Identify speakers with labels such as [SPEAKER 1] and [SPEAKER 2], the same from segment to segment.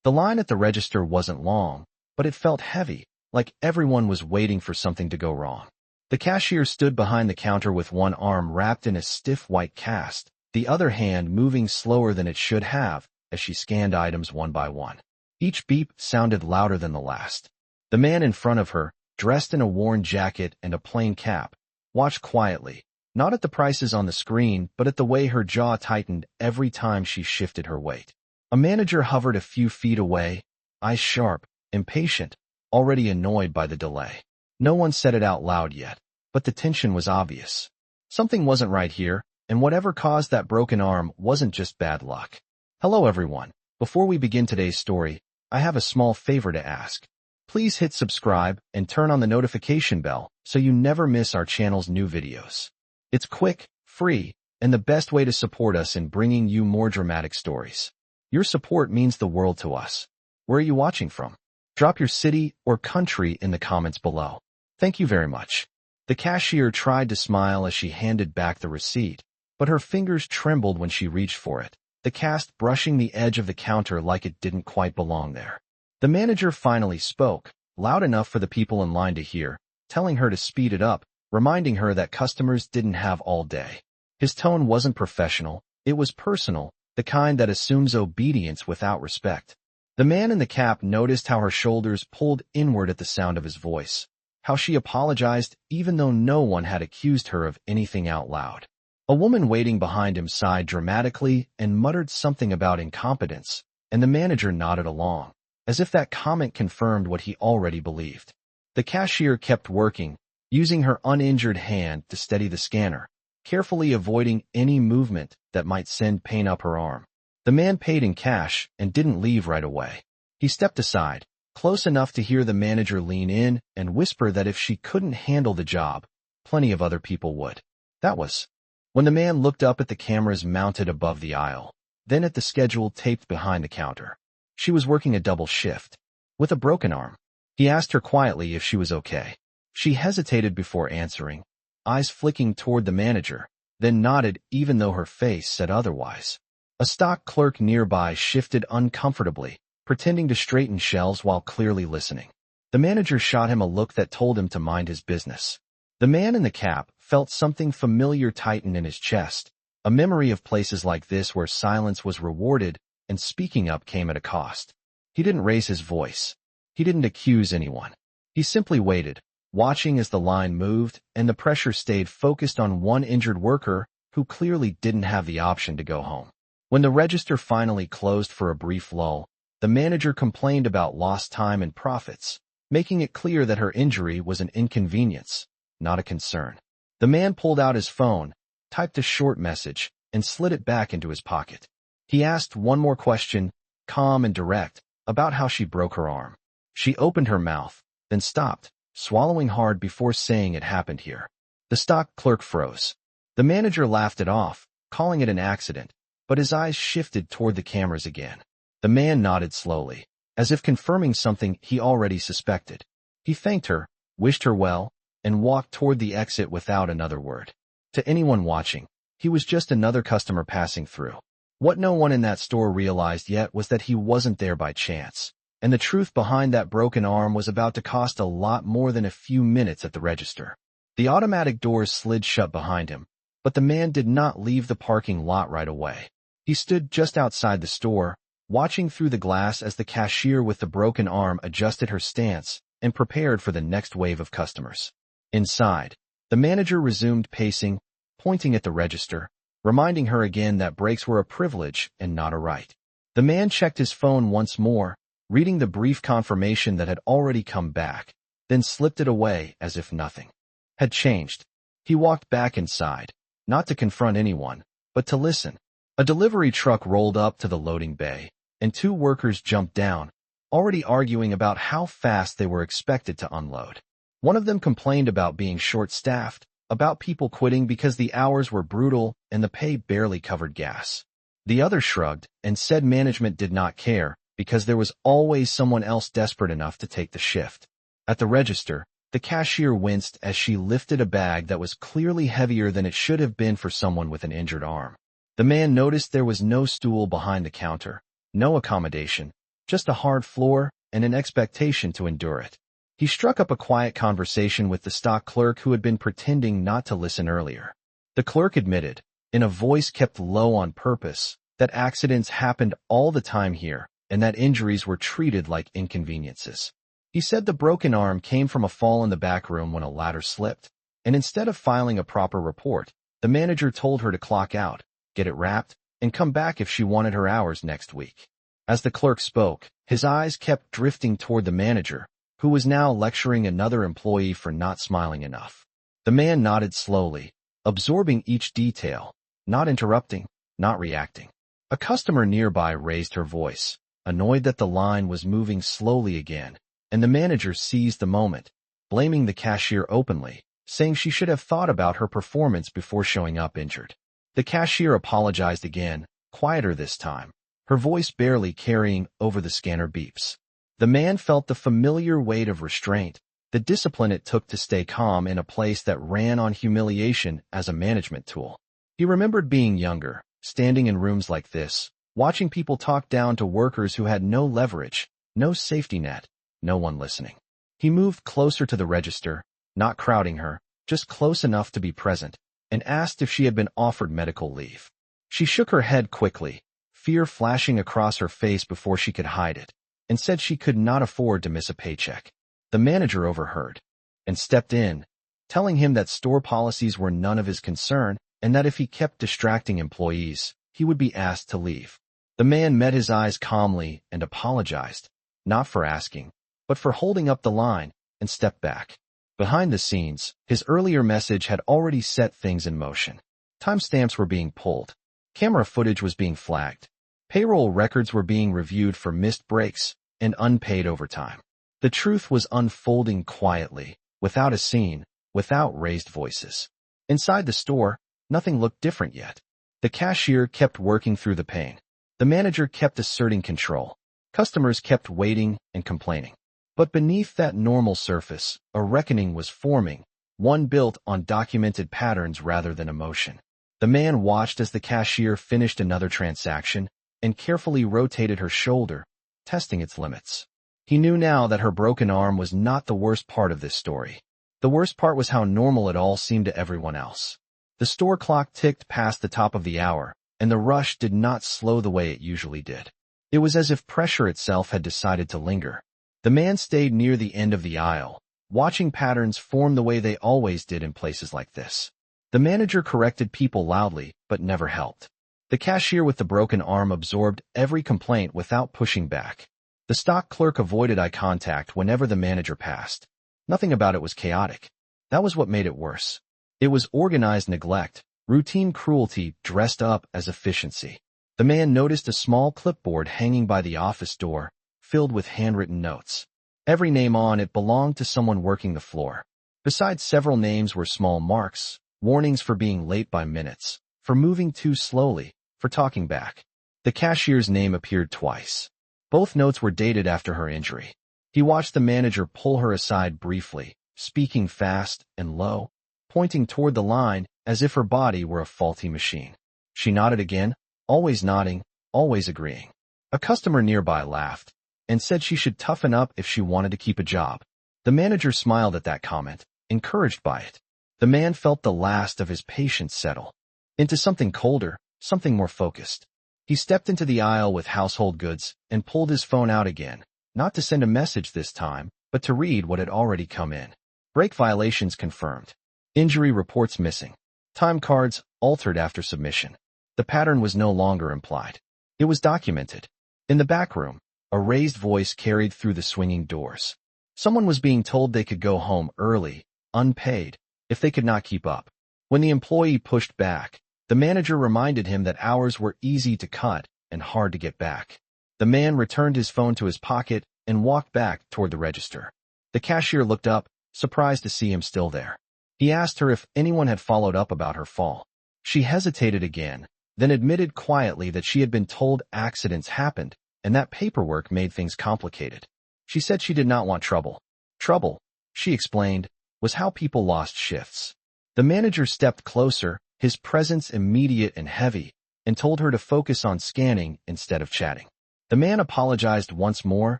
[SPEAKER 1] The line at the register wasn't long, but it felt heavy, like everyone was waiting for something to go wrong. The cashier stood behind the counter with one arm wrapped in a stiff white cast, the other hand moving slower than it should have as she scanned items one by one. Each beep sounded louder than the last. The man in front of her, dressed in a worn jacket and a plain cap, watched quietly, not at the prices on the screen, but at the way her jaw tightened every time she shifted her weight. A manager hovered a few feet away, eyes sharp, impatient, already annoyed by the delay. No one said it out loud yet, but the tension was obvious. Something wasn't right here, and whatever caused that broken arm wasn't just bad luck. Hello everyone. Before we begin today's story, I have a small favor to ask. Please hit subscribe and turn on the notification bell so you never miss our channel's new videos. It's quick, free, and the best way to support us in bringing you more dramatic stories. Your support means the world to us. Where are you watching from? Drop your city or country in the comments below. Thank you very much. The cashier tried to smile as she handed back the receipt, but her fingers trembled when she reached for it, the cast brushing the edge of the counter like it didn't quite belong there. The manager finally spoke, loud enough for the people in line to hear, telling her to speed it up, reminding her that customers didn't have all day. His tone wasn't professional, it was personal, the kind that assumes obedience without respect. The man in the cap noticed how her shoulders pulled inward at the sound of his voice, how she apologized even though no one had accused her of anything out loud. A woman waiting behind him sighed dramatically and muttered something about incompetence, and the manager nodded along, as if that comment confirmed what he already believed. The cashier kept working, using her uninjured hand to steady the scanner, carefully avoiding any movement that might send pain up her arm. The man paid in cash and didn't leave right away. He stepped aside, close enough to hear the manager lean in and whisper that if she couldn't handle the job, plenty of other people would. That was when the man looked up at the cameras mounted above the aisle, then at the schedule taped behind the counter. She was working a double shift, with a broken arm. He asked her quietly if she was okay. She hesitated before answering, eyes flicking toward the manager, then nodded even though her face said otherwise. A stock clerk nearby shifted uncomfortably, pretending to straighten shelves while clearly listening. The manager shot him a look that told him to mind his business. The man in the cap felt something familiar tighten in his chest, a memory of places like this where silence was rewarded and speaking up came at a cost. He didn't raise his voice. He didn't accuse anyone. He simply waited, watching as the line moved and the pressure stayed focused on one injured worker who clearly didn't have the option to go home. When the register finally closed for a brief lull, the manager complained about lost time and profits, making it clear that her injury was an inconvenience, not a concern. The man pulled out his phone, typed a short message, and slid it back into his pocket. He asked one more question, calm and direct, about how she broke her arm. She opened her mouth, then stopped, swallowing hard before saying it happened here. The stock clerk froze. The manager laughed it off, calling it an accident, but his eyes shifted toward the cameras again. The man nodded slowly, as if confirming something he already suspected. He thanked her, wished her well, and walked toward the exit without another word. To anyone watching, he was just another customer passing through. What no one in that store realized yet was that he wasn't there by chance, and the truth behind that broken arm was about to cost a lot more than a few minutes at the register. The automatic doors slid shut behind him, but the man did not leave the parking lot right away. He stood just outside the store, watching through the glass as the cashier with the broken arm adjusted her stance and prepared for the next wave of customers. Inside, the manager resumed pacing, pointing at the register, reminding her again that breaks were a privilege and not a right. The man checked his phone once more, reading the brief confirmation that had already come back, then slipped it away as if nothing had changed. He walked back inside, not to confront anyone, but to listen. A delivery truck rolled up to the loading bay, and two workers jumped down, already arguing about how fast they were expected to unload. One of them complained about being short-staffed, about people quitting because the hours were brutal and the pay barely covered gas. The other shrugged and said management did not care because there was always someone else desperate enough to take the shift. At the register, the cashier winced as she lifted a bag that was clearly heavier than it should have been for someone with an injured arm. The man noticed there was no stool behind the counter, no accommodation, just a hard floor and an expectation to endure it. He struck up a quiet conversation with the stock clerk who had been pretending not to listen earlier. The clerk admitted, in a voice kept low on purpose, that accidents happened all the time here and that injuries were treated like inconveniences. He said the broken arm came from a fall in the back room when a ladder slipped, and instead of filing a proper report, the manager told her to clock out, get it wrapped, and come back if she wanted her hours next week. As the clerk spoke, his eyes kept drifting toward the manager, who was now lecturing another employee for not smiling enough. The man nodded slowly, absorbing each detail, not interrupting, not reacting. A customer nearby raised her voice, annoyed that the line was moving slowly again, and the manager seized the moment, blaming the cashier openly, saying she should have thought about her performance before showing up injured. The cashier apologized again, quieter this time, her voice barely carrying over the scanner beeps. The man felt the familiar weight of restraint, the discipline it took to stay calm in a place that ran on humiliation as a management tool. He remembered being younger, standing in rooms like this, watching people talk down to workers who had no leverage, no safety net, no one listening. He moved closer to the register, not crowding her, just close enough to be present, and asked if she had been offered medical leave. She shook her head quickly, fear flashing across her face before she could hide it, and said she could not afford to miss a paycheck. The manager overheard and stepped in, telling him that store policies were none of his concern and that if he kept distracting employees, he would be asked to leave. The man met his eyes calmly and apologized, not for asking, but for holding up the line, and stepped back. Behind the scenes, his earlier message had already set things in motion. Timestamps were being pulled. Camera footage was being flagged. Payroll records were being reviewed for missed breaks and unpaid overtime. The truth was unfolding quietly, without a scene, without raised voices. Inside the store, nothing looked different yet. The cashier kept working through the pain. The manager kept asserting control. Customers kept waiting and complaining. But beneath that normal surface, a reckoning was forming, one built on documented patterns rather than emotion. The man watched as the cashier finished another transaction and carefully rotated her shoulder, testing its limits. He knew now that her broken arm was not the worst part of this story. The worst part was how normal it all seemed to everyone else. The store clock ticked past the top of the hour, and the rush did not slow the way it usually did. It was as if pressure itself had decided to linger. The man stayed near the end of the aisle, watching patterns form the way they always did in places like this. The manager corrected people loudly, but never helped. The cashier with the broken arm absorbed every complaint without pushing back. The stock clerk avoided eye contact whenever the manager passed. Nothing about it was chaotic. That was what made it worse. It was organized neglect, routine cruelty dressed up as efficiency. The man noticed a small clipboard hanging by the office door, filled with handwritten notes. Every name on it belonged to someone working the floor. Besides several names were small marks, warnings for being late by minutes, for moving too slowly, for talking back. The cashier's name appeared twice. Both notes were dated after her injury. He watched the manager pull her aside briefly, speaking fast and low, pointing toward the line as if her body were a faulty machine. She nodded again, always nodding, always agreeing. A customer nearby laughed and said she should toughen up if she wanted to keep a job. The manager smiled at that comment, encouraged by it. The man felt the last of his patience settle into something colder, something more focused. He stepped into the aisle with household goods and pulled his phone out again, not to send a message this time, but to read what had already come in. Break violations confirmed. Injury reports missing. Time cards altered after submission. The pattern was no longer implied. It was documented. In the back room, a raised voice carried through the swinging doors. Someone was being told they could go home early, unpaid, if they could not keep up. When the employee pushed back, the manager reminded him that hours were easy to cut and hard to get back. The man returned his phone to his pocket and walked back toward the register. The cashier looked up, surprised to see him still there. He asked her if anyone had followed up about her fall. She hesitated again, then admitted quietly that she had been told accidents happened and that paperwork made things complicated. She said she did not want trouble. Trouble, she explained, was how people lost shifts. The manager stepped closer, his presence immediate and heavy, and told her to focus on scanning instead of chatting. The man apologized once more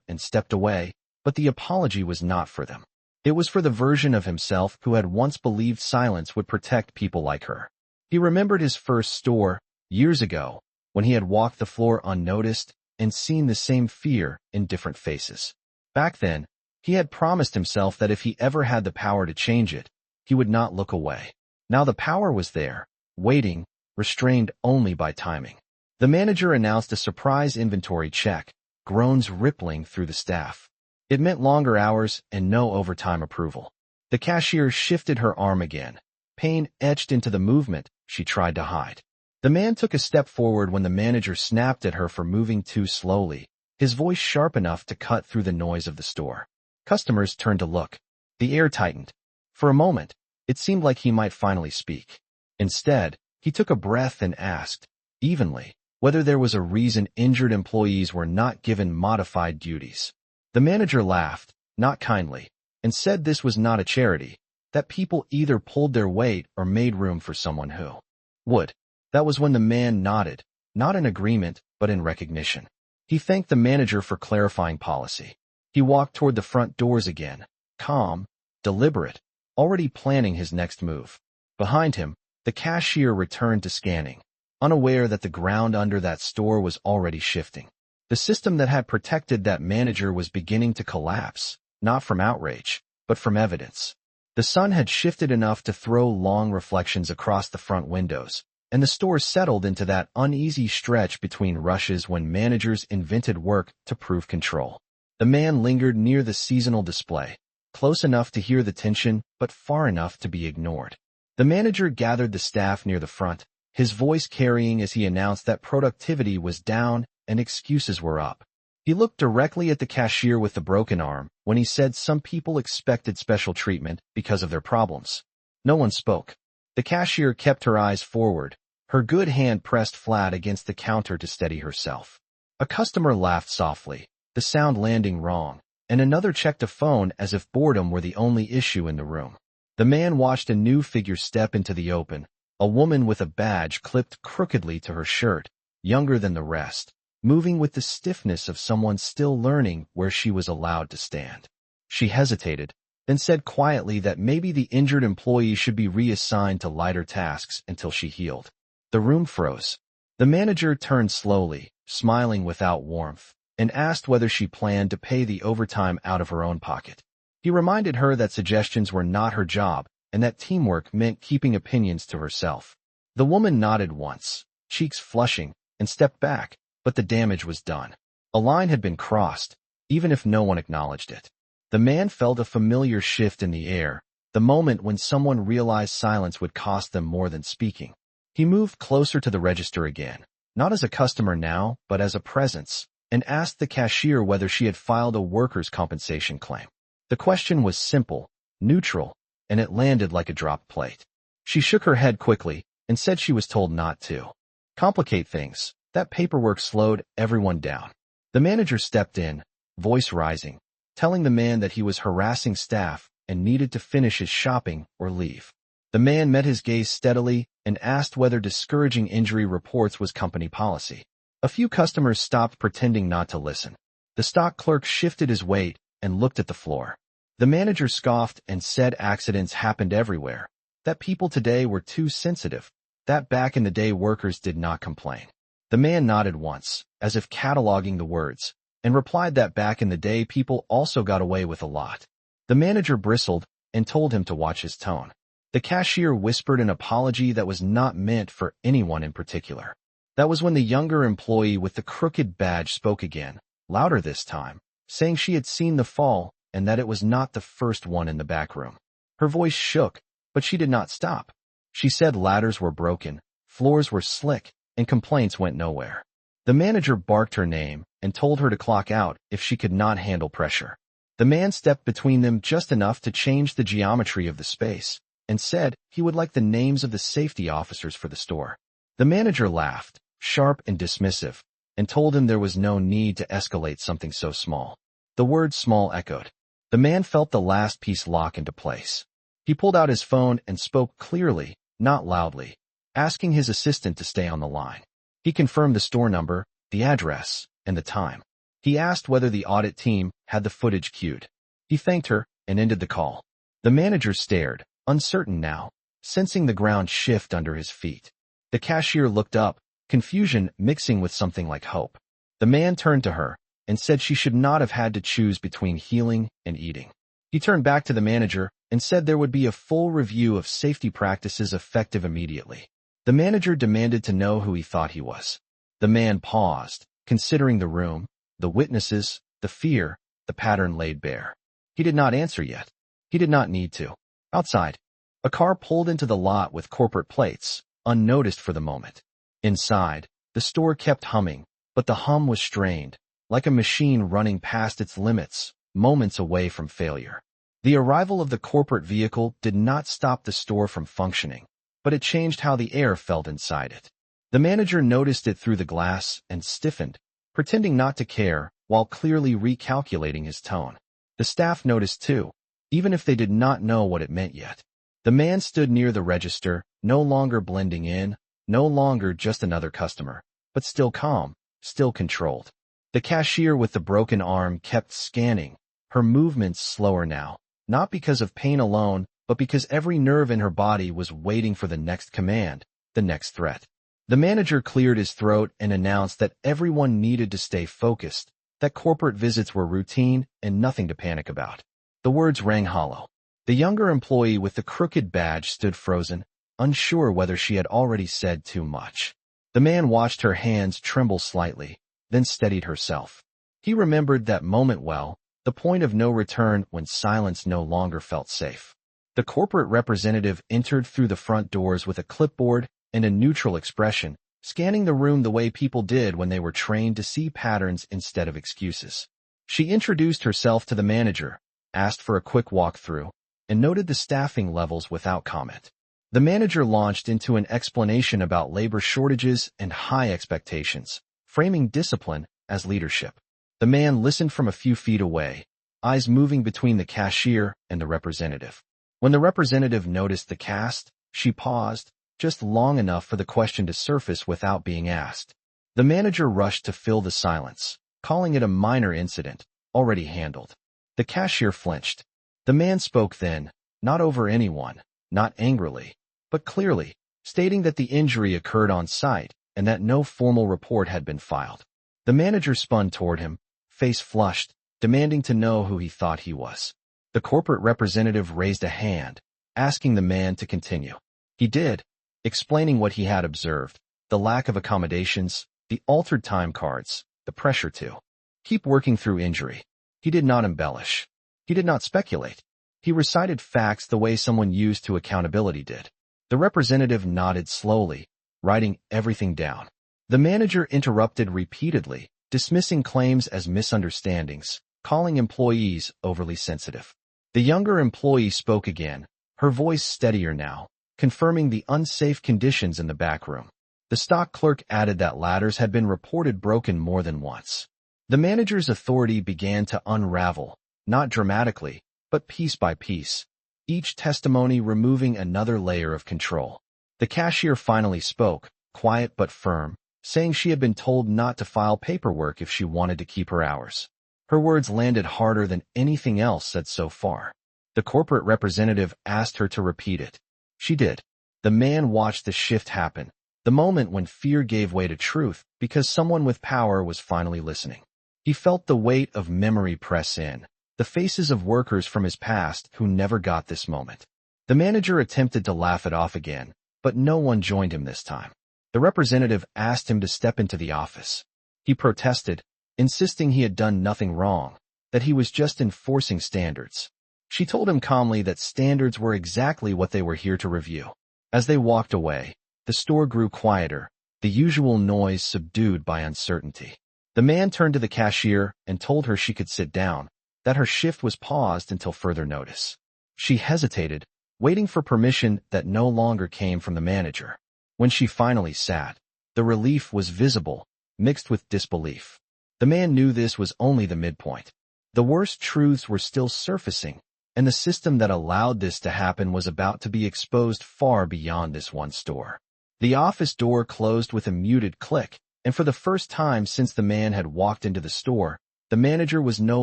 [SPEAKER 1] and stepped away, but the apology was not for them. It was for the version of himself who had once believed silence would protect people like her. He remembered his first store, years ago, when he had walked the floor unnoticed and seen the same fear in different faces. Back then, he had promised himself that if he ever had the power to change it, he would not look away. Now the power was there, waiting, restrained only by timing. The manager announced a surprise inventory check, groans rippling through the staff. It meant longer hours and no overtime approval. The cashier shifted her arm again. Pain etched into the movement she tried to hide. The man took a step forward when the manager snapped at her for moving too slowly, his voice sharp enough to cut through the noise of the store. Customers turned to look. The air tightened. For a moment, it seemed like he might finally speak. Instead, he took a breath and asked, evenly, whether there was a reason injured employees were not given modified duties. The manager laughed, not kindly, and said this was not a charity, that people either pulled their weight or made room for someone who would. That was when the man nodded, not in agreement, but in recognition. He thanked the manager for clarifying policy. He walked toward the front doors again, calm, deliberate, already planning his next move. Behind him, the cashier returned to scanning, unaware that the ground under that store was already shifting. The system that had protected that manager was beginning to collapse, not from outrage, but from evidence. The sun had shifted enough to throw long reflections across the front windows, and the store settled into that uneasy stretch between rushes when managers invented work to prove control. The man lingered near the seasonal display, close enough to hear the tension, but far enough to be ignored. The manager gathered the staff near the front, his voice carrying as he announced that productivity was down and excuses were up. He looked directly at the cashier with the broken arm when he said some people expected special treatment because of their problems. No one spoke. The cashier kept her eyes forward, her good hand pressed flat against the counter to steady herself. A customer laughed softly, the sound landing wrong, and another checked a phone as if boredom were the only issue in the room. The man watched a new figure step into the open, a woman with a badge clipped crookedly to her shirt, younger than the rest, moving with the stiffness of someone still learning where she was allowed to stand. She hesitated, then said quietly that maybe the injured employee should be reassigned to lighter tasks until she healed. The room froze. The manager turned slowly, smiling without warmth, and asked whether she planned to pay the overtime out of her own pocket. He reminded her that suggestions were not her job, and that teamwork meant keeping opinions to herself. The woman nodded once, cheeks flushing, and stepped back, but the damage was done. A line had been crossed, even if no one acknowledged it. The man felt a familiar shift in the air, the moment when someone realized silence would cost them more than speaking. He moved closer to the register again, not as a customer now, but as a presence, and asked the cashier whether she had filed a workers' compensation claim. The question was simple, neutral, and it landed like a dropped plate. She shook her head quickly and said she was told not to complicate things. That paperwork slowed everyone down. The manager stepped in, voice rising, telling the man that he was harassing staff and needed to finish his shopping or leave. The man met his gaze steadily and asked whether discouraging injury reports was company policy. A few customers stopped pretending not to listen. The stock clerk shifted his weight and looked at the floor. The manager scoffed and said accidents happened everywhere, that people today were too sensitive, that back in the day workers did not complain. The man nodded once, as if cataloging the words, and replied that back in the day people also got away with a lot. The manager bristled and told him to watch his tone. The cashier whispered an apology that was not meant for anyone in particular. That was when the younger employee with the crooked badge spoke again, louder this time, saying she had seen the fall and that it was not the first one in the back room. Her voice shook, but she did not stop. She said ladders were broken, floors were slick, and complaints went nowhere. The manager barked her name and told her to clock out if she could not handle pressure. The man stepped between them just enough to change the geometry of the space, and said he would like the names of the safety officers for the store. The manager laughed, sharp and dismissive, and told him there was no need to escalate something so small. The word small echoed. The man felt the last piece lock into place. He pulled out his phone and spoke clearly, not loudly, asking his assistant to stay on the line. He confirmed the store number, the address, and the time. He asked whether the audit team had the footage queued. He thanked her and ended the call. The manager stared, uncertain now, sensing the ground shift under his feet. The cashier looked up, confusion mixing with something like hope. The man turned to her and said she should not have had to choose between healing and eating. He turned back to the manager and said there would be a full review of safety practices effective immediately. The manager demanded to know who he thought he was. The man paused, considering the room, the witnesses, the fear, the pattern laid bare. He did not answer yet. He did not need to. Outside, a car pulled into the lot with corporate plates, unnoticed for the moment. Inside, the store kept humming, but the hum was strained, like a machine running past its limits, moments away from failure. The arrival of the corporate vehicle did not stop the store from functioning, but it changed how the air felt inside it. The manager noticed it through the glass and stiffened, pretending not to care while clearly recalculating his tone. The staff noticed too, even if they did not know what it meant yet. The man stood near the register, no longer blending in, no longer just another customer, but still calm, still controlled. The cashier with the broken arm kept scanning, her movements slower now, not because of pain alone, but because every nerve in her body was waiting for the next command, the next threat. The manager cleared his throat and announced that everyone needed to stay focused, that corporate visits were routine and nothing to panic about. The words rang hollow. The younger employee with the crooked badge stood frozen, unsure whether she had already said too much. The man watched her hands tremble slightly, then steadied herself. He remembered that moment well, the point of no return when silence no longer felt safe. The corporate representative entered through the front doors with a clipboard and a neutral expression, scanning the room the way people did when they were trained to see patterns instead of excuses. She introduced herself to the manager, asked for a quick walkthrough, and noted the staffing levels without comment. The manager launched into an explanation about labor shortages and high expectations, framing discipline as leadership. The man listened from a few feet away, eyes moving between the cashier and the representative. When the representative noticed the cast, she paused, just long enough for the question to surface without being asked. The manager rushed to fill the silence, calling it a minor incident, already handled. The cashier flinched. The man spoke then, not over anyone, not angrily, but clearly, stating that the injury occurred on site and that no formal report had been filed. The manager spun toward him, face flushed, demanding to know who he thought he was. The corporate representative raised a hand, asking the man to continue. He did, explaining what he had observed, the lack of accommodations, the altered time cards, the pressure to keep working through injury. He did not embellish. He did not speculate. He recited facts the way someone used to accountability did. The representative nodded slowly, writing everything down. The manager interrupted repeatedly, dismissing claims as misunderstandings, calling employees overly sensitive. The younger employee spoke again, her voice steadier now, confirming the unsafe conditions in the back room. The stock clerk added that ladders had been reported broken more than once. The manager's authority began to unravel, not dramatically, but piece by piece, each testimony removing another layer of control. The cashier finally spoke, quiet but firm, saying she had been told not to file paperwork if she wanted to keep her hours. Her words landed harder than anything else said so far. The corporate representative asked her to repeat it. She did. The man watched the shift happen, the moment when fear gave way to truth because someone with power was finally listening. He felt the weight of memory press in, the faces of workers from his past who never got this moment. The manager attempted to laugh it off again, but no one joined him this time. The representative asked him to step into the office. He protested, insisting he had done nothing wrong, that he was just enforcing standards. She told him calmly that standards were exactly what they were here to review. As they walked away, the store grew quieter, the usual noise subdued by uncertainty. The man turned to the cashier and told her she could sit down, that her shift was paused until further notice. She hesitated, waiting for permission that no longer came from the manager. When she finally sat, the relief was visible, mixed with disbelief. The man knew this was only the midpoint. The worst truths were still surfacing, and the system that allowed this to happen was about to be exposed far beyond this one store. The office door closed with a muted click, And for the first time since the man had walked into the store, the manager was no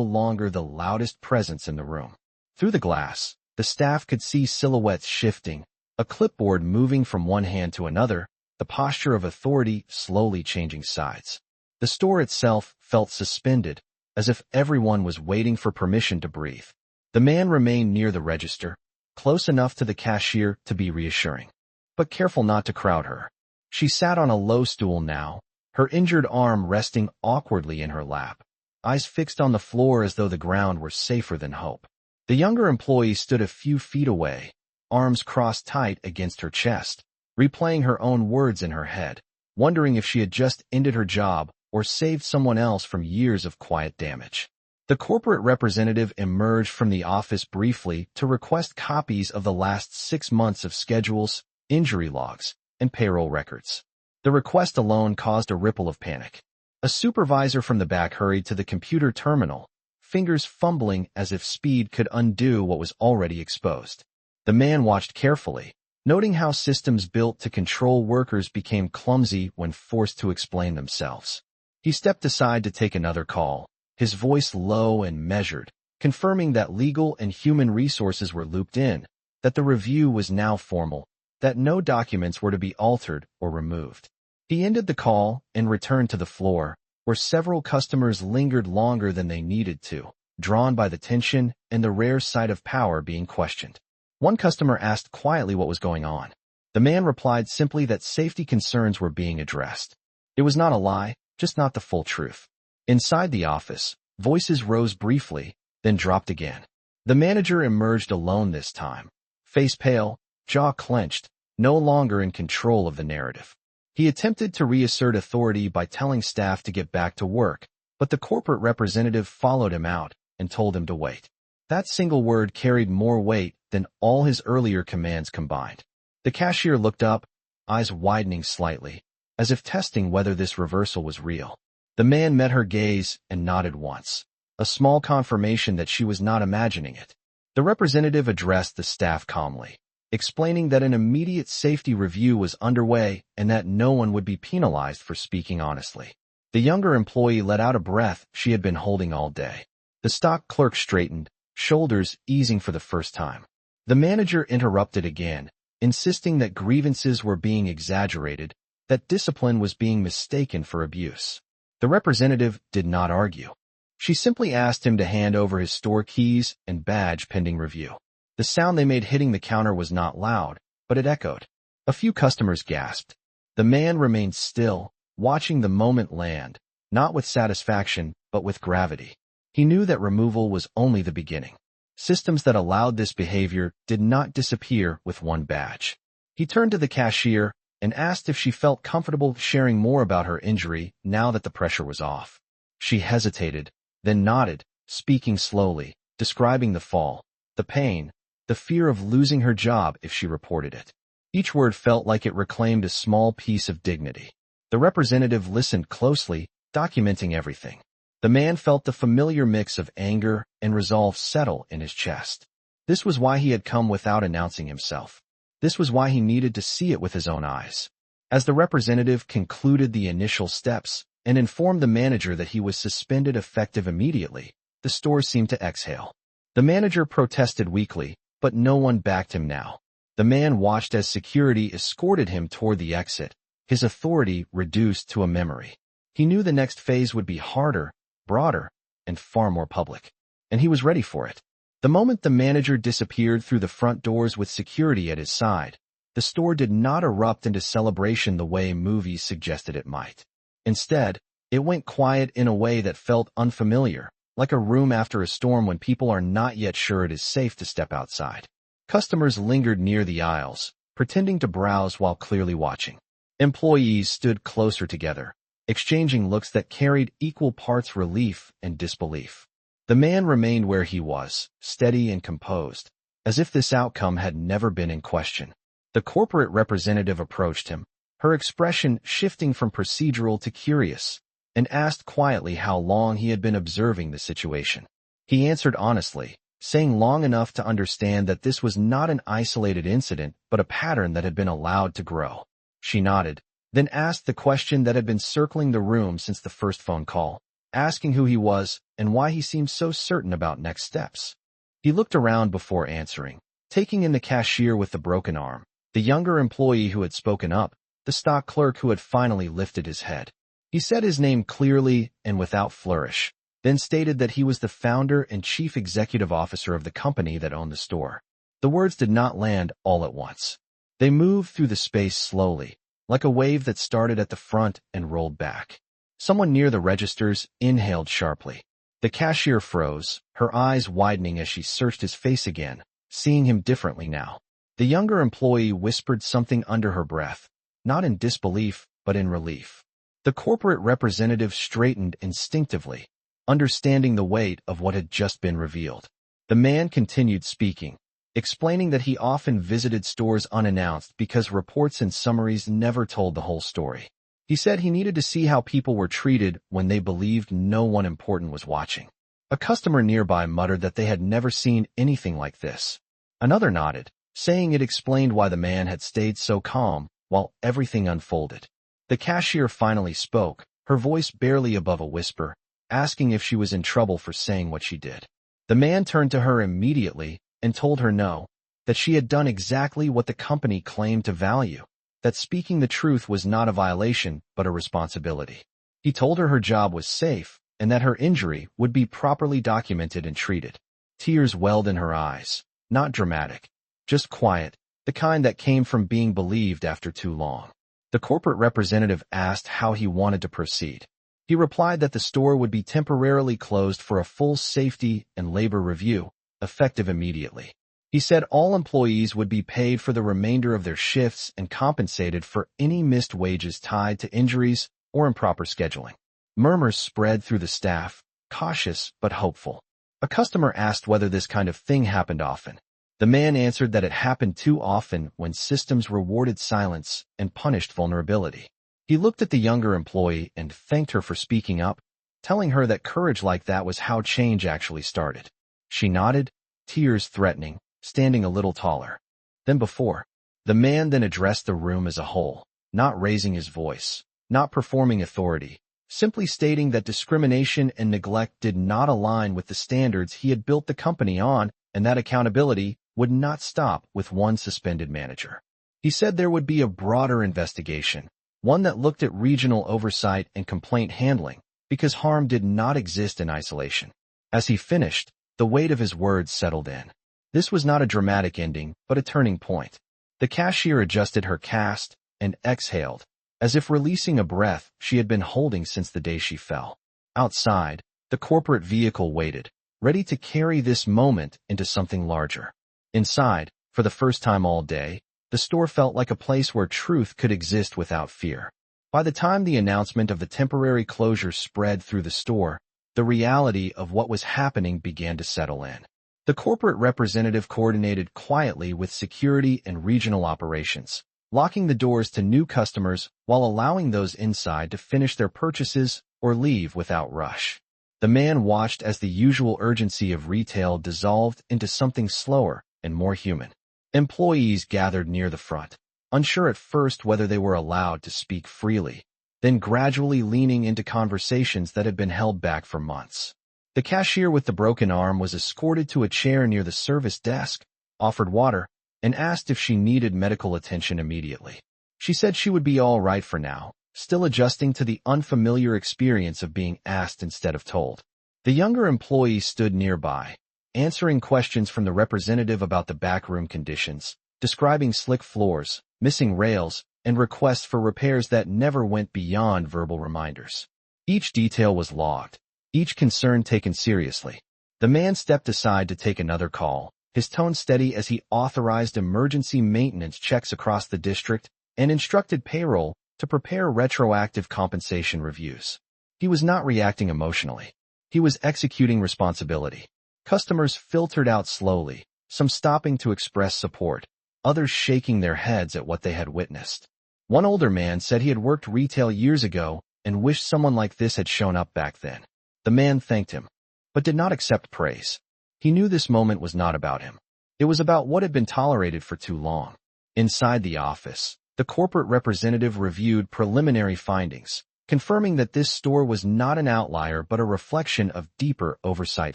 [SPEAKER 1] longer the loudest presence in the room. Through the glass, the staff could see silhouettes shifting, a clipboard moving from one hand to another, the posture of authority slowly changing sides. The store itself felt suspended, as if everyone was waiting for permission to breathe. The man remained near the register, close enough to the cashier to be reassuring, but careful not to crowd her. She sat on a low stool now, her injured arm resting awkwardly in her lap, eyes fixed on the floor as though the ground were safer than hope. The younger employee stood a few feet away, arms crossed tight against her chest, replaying her own words in her head, wondering if she had just ended her job or saved someone else from years of quiet damage. The corporate representative emerged from the office briefly to request copies of the last 6 months of schedules, injury logs, and payroll records. The request alone caused a ripple of panic. A supervisor from the back hurried to the computer terminal, fingers fumbling as if speed could undo what was already exposed. The man watched carefully, noting how systems built to control workers became clumsy when forced to explain themselves. He stepped aside to take another call, his voice low and measured, confirming that legal and human resources were looped in, that the review was now formal, that no documents were to be altered or removed. He ended the call and returned to the floor, where several customers lingered longer than they needed to, drawn by the tension and the rare sight of power being questioned. One customer asked quietly what was going on. The man replied simply that safety concerns were being addressed. It was not a lie, just not the full truth. Inside the office, voices rose briefly, then dropped again. The manager emerged alone this time, face pale, jaw clenched, no longer in control of the narrative. He attempted to reassert authority by telling staff to get back to work, but the corporate representative followed him out and told him to wait. That single word carried more weight than all his earlier commands combined. The cashier looked up, eyes widening slightly, as if testing whether this reversal was real. The man met her gaze and nodded once, a small confirmation that she was not imagining it. The representative addressed the staff calmly, explaining that an immediate safety review was underway and that no one would be penalized for speaking honestly. The younger employee let out a breath she had been holding all day. The stock clerk straightened, shoulders easing for the first time. The manager interrupted again, insisting that grievances were being exaggerated, that discipline was being mistaken for abuse. The representative did not argue. She simply asked him to hand over his store keys and badge pending review. The sound they made hitting the counter was not loud, but it echoed. A few customers gasped. The man remained still, watching the moment land, not with satisfaction, but with gravity. He knew that removal was only the beginning. Systems that allowed this behavior did not disappear with one badge. He turned to the cashier and asked if she felt comfortable sharing more about her injury now that the pressure was off. She hesitated, then nodded, speaking slowly, describing the fall, the pain, the fear of losing her job if she reported it. Each word felt like it reclaimed a small piece of dignity. The representative listened closely, documenting everything. The man felt the familiar mix of anger and resolve settle in his chest. This was why he had come without announcing himself. This was why he needed to see it with his own eyes. As the representative concluded the initial steps and informed the manager that he was suspended effective immediately, the store seemed to exhale. The manager protested weakly, but no one backed him now. The man watched as security escorted him toward the exit, his authority reduced to a memory. He knew the next phase would be harder, broader, and far more public. And he was ready for it. The moment the manager disappeared through the front doors with security at his side, the store did not erupt into celebration the way movies suggested it might. Instead, it went quiet in a way that felt unfamiliar, like a room after a storm when people are not yet sure it is safe to step outside. Customers lingered near the aisles, pretending to browse while clearly watching. Employees stood closer together, exchanging looks that carried equal parts relief and disbelief. The man remained where he was, steady and composed, as if this outcome had never been in question. The corporate representative approached him, her expression shifting from procedural to curious, and asked quietly how long he had been observing the situation. He answered honestly, saying long enough to understand that this was not an isolated incident but a pattern that had been allowed to grow. She nodded, then asked the question that had been circling the room since the first phone call, asking who he was and why he seemed so certain about next steps. He looked around before answering, taking in the cashier with the broken arm, the younger employee who had spoken up, the stock clerk who had finally lifted his head. He said his name clearly and without flourish, then stated that he was the founder and chief executive officer of the company that owned the store. The words did not land all at once. They moved through the space slowly, like a wave that started at the front and rolled back. Someone near the registers inhaled sharply. The cashier froze, her eyes widening as she searched his face again, seeing him differently now. The younger employee whispered something under her breath, not in disbelief, but in relief. The corporate representative straightened instinctively, understanding the weight of what had just been revealed. The man continued speaking, explaining that he often visited stores unannounced because reports and summaries never told the whole story. He said he needed to see how people were treated when they believed no one important was watching. A customer nearby muttered that they had never seen anything like this. Another nodded, saying it explained why the man had stayed so calm while everything unfolded. The cashier finally spoke, her voice barely above a whisper, asking if she was in trouble for saying what she did. The man turned to her immediately and told her no, that she had done exactly what the company claimed to value, that speaking the truth was not a violation but a responsibility. He told her job was safe and that her injury would be properly documented and treated. Tears welled in her eyes, not dramatic, just quiet, the kind that came from being believed after too long. The corporate representative asked how he wanted to proceed. He replied that the store would be temporarily closed for a full safety and labor review, effective immediately. He said all employees would be paid for the remainder of their shifts and compensated for any missed wages tied to injuries or improper scheduling. Murmurs spread through the staff, cautious but hopeful. A customer asked whether this kind of thing happened often. The man answered that it happened too often when systems rewarded silence and punished vulnerability. He looked at the younger employee and thanked her for speaking up, telling her that courage like that was how change actually started. She nodded, tears threatening, standing a little taller than before. The man then addressed the room as a whole, not raising his voice, not performing authority, simply stating that discrimination and neglect did not align with the standards he had built the company on and that accountability would not stop with one suspended manager. He said there would be a broader investigation, one that looked at regional oversight and complaint handling, because harm did not exist in isolation. As he finished, the weight of his words settled in. This was not a dramatic ending, but a turning point. The cashier adjusted her cast and exhaled, as if releasing a breath she had been holding since the day she fell. Outside, the corporate vehicle waited, ready to carry this moment into something larger. Inside, for the first time all day, the store felt like a place where truth could exist without fear. By the time the announcement of the temporary closure spread through the store, the reality of what was happening began to settle in. The corporate representative coordinated quietly with security and regional operations, locking the doors to new customers while allowing those inside to finish their purchases or leave without rush. The man watched as the usual urgency of retail dissolved into something slower and more human. Employees gathered near the front, unsure at first whether they were allowed to speak freely, then gradually leaning into conversations that had been held back for months. The cashier with the broken arm was escorted to a chair near the service desk, offered water, and asked if she needed medical attention immediately. She said she would be all right for now, still adjusting to the unfamiliar experience of being asked instead of told. The younger employee stood nearby, answering questions from the representative about the backroom conditions, describing slick floors, missing rails, and requests for repairs that never went beyond verbal reminders. Each detail was logged, each concern taken seriously. The man stepped aside to take another call, his tone steady as he authorized emergency maintenance checks across the district and instructed payroll to prepare retroactive compensation reviews. He was not reacting emotionally. He was executing responsibility. Customers filtered out slowly, some stopping to express support, others shaking their heads at what they had witnessed. One older man said he had worked retail years ago and wished someone like this had shown up back then. The man thanked him, but did not accept praise. He knew this moment was not about him. It was about what had been tolerated for too long. Inside the office, the corporate representative reviewed preliminary findings, confirming that this store was not an outlier but a reflection of deeper oversight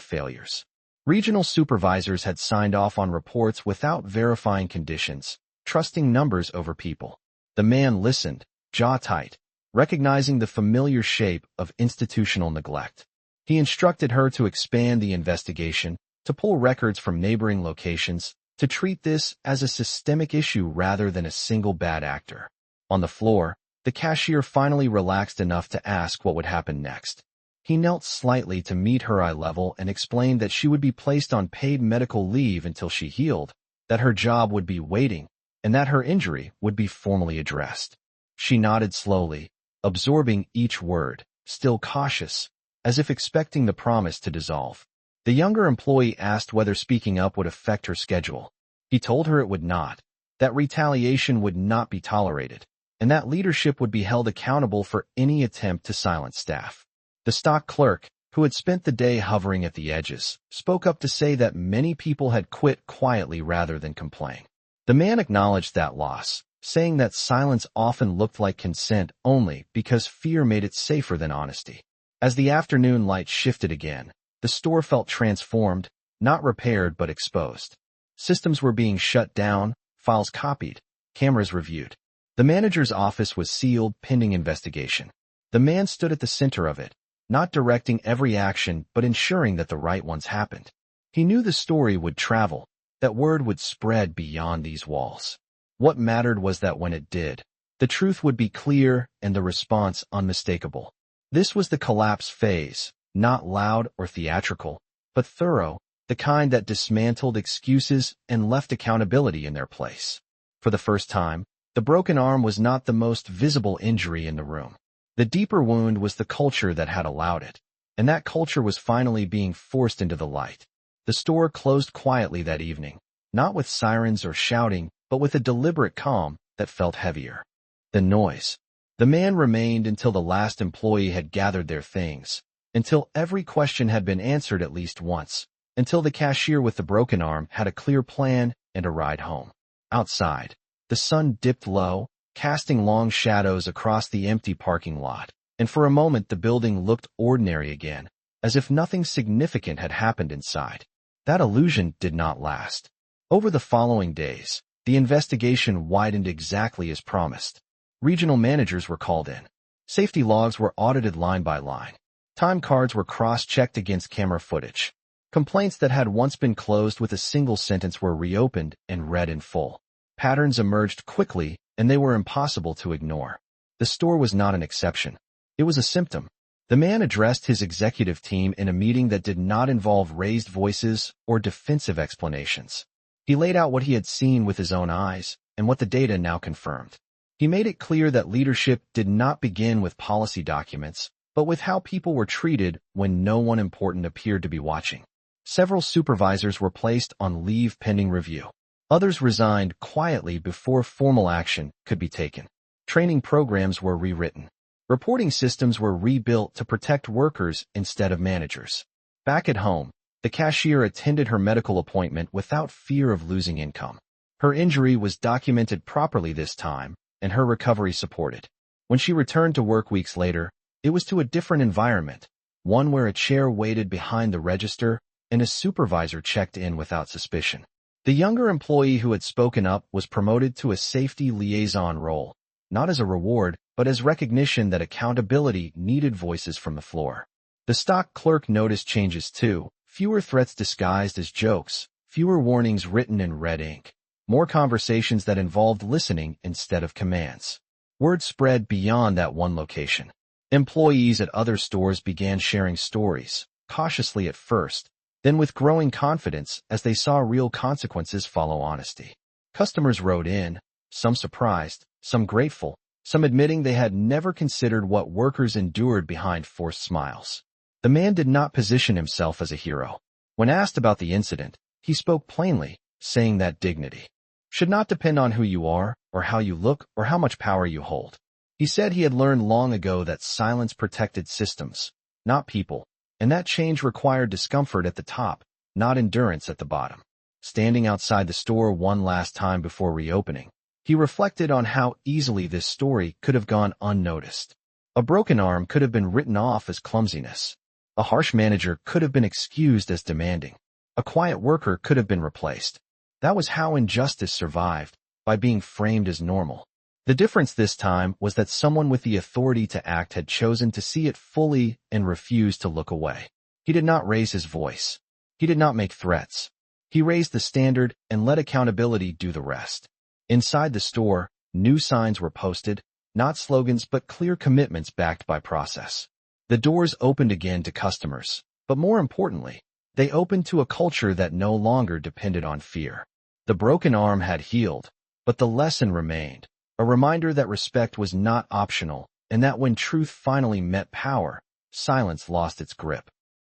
[SPEAKER 1] failures. Regional supervisors had signed off on reports without verifying conditions, trusting numbers over people. The man listened, jaw tight, recognizing the familiar shape of institutional neglect. He instructed her to expand the investigation, to pull records from neighboring locations, to treat this as a systemic issue rather than a single bad actor. On the floor, the cashier finally relaxed enough to ask what would happen next. He knelt slightly to meet her eye level and explained that she would be placed on paid medical leave until she healed, that her job would be waiting, and that her injury would be formally addressed. She nodded slowly, absorbing each word, still cautious, as if expecting the promise to dissolve. The younger employee asked whether speaking up would affect her schedule. He told her it would not, that retaliation would not be tolerated, and that leadership would be held accountable for any attempt to silence staff. The stock clerk, who had spent the day hovering at the edges, spoke up to say that many people had quit quietly rather than complain. The man acknowledged that loss, saying that silence often looked like consent only because fear made it safer than honesty. As the afternoon light shifted again, the store felt transformed, not repaired but exposed. Systems were being shut down, files copied, cameras reviewed. The manager's office was sealed pending investigation. The man stood at the center of it, not directing every action but ensuring that the right ones happened. He knew the story would travel, that word would spread beyond these walls. What mattered was that when it did, the truth would be clear and the response unmistakable. This was the collapse phase, not loud or theatrical, but thorough, the kind that dismantled excuses and left accountability in their place. For the first time, the broken arm was not the most visible injury in the room. The deeper wound was the culture that had allowed it, and that culture was finally being forced into the light. The store closed quietly that evening, not with sirens or shouting, but with a deliberate calm that felt heavier. The noise. The man remained until the last employee had gathered their things, until every question had been answered at least once, until the cashier with the broken arm had a clear plan and a ride home. Outside, the sun dipped low, casting long shadows across the empty parking lot, and for a moment the building looked ordinary again, as if nothing significant had happened inside. That illusion did not last. Over the following days, the investigation widened exactly as promised. Regional managers were called in. Safety logs were audited line by line. Time cards were cross-checked against camera footage. Complaints that had once been closed with a single sentence were reopened and read in full. Patterns emerged quickly, and they were impossible to ignore. The store was not an exception. It was a symptom. The man addressed his executive team in a meeting that did not involve raised voices or defensive explanations. He laid out what he had seen with his own eyes and what the data now confirmed. He made it clear that leadership did not begin with policy documents, but with how people were treated when no one important appeared to be watching. Several supervisors were placed on leave pending review. Others resigned quietly before formal action could be taken. Training programs were rewritten. Reporting systems were rebuilt to protect workers instead of managers. Back at home, the cashier attended her medical appointment without fear of losing income. Her injury was documented properly this time, and her recovery supported. When she returned to work weeks later, it was to a different environment, one where a chair waited behind the register and a supervisor checked in without suspicion. The younger employee who had spoken up was promoted to a safety liaison role, not as a reward, but as recognition that accountability needed voices from the floor. The stock clerk noticed changes too, fewer threats disguised as jokes, fewer warnings written in red ink, more conversations that involved listening instead of commands. Word spread beyond that one location. Employees at other stores began sharing stories, cautiously at first, then with growing confidence as they saw real consequences follow honesty. Customers wrote in, some surprised, some grateful, some admitting they had never considered what workers endured behind forced smiles. The man did not position himself as a hero. When asked about the incident, he spoke plainly, saying that dignity should not depend on who you are, or how you look, or how much power you hold. He said he had learned long ago that silence protected systems, not people, and that change required discomfort at the top, not endurance at the bottom. Standing outside the store one last time before reopening, He reflected on how easily this story could have gone unnoticed. A broken arm could have been written off as clumsiness. A harsh manager could have been excused as demanding. A quiet worker could have been replaced. That was how injustice survived, by being framed as normal. The difference this time was that someone with the authority to act had chosen to see it fully and refused to look away. He did not raise his voice. He did not make threats. He raised the standard and let accountability do the rest. Inside the store, new signs were posted, not slogans but clear commitments backed by process. The doors opened again to customers, but more importantly, they opened to a culture that no longer depended on fear. The broken arm had healed, but the lesson remained, a reminder that respect was not optional and that when truth finally met power, silence lost its grip.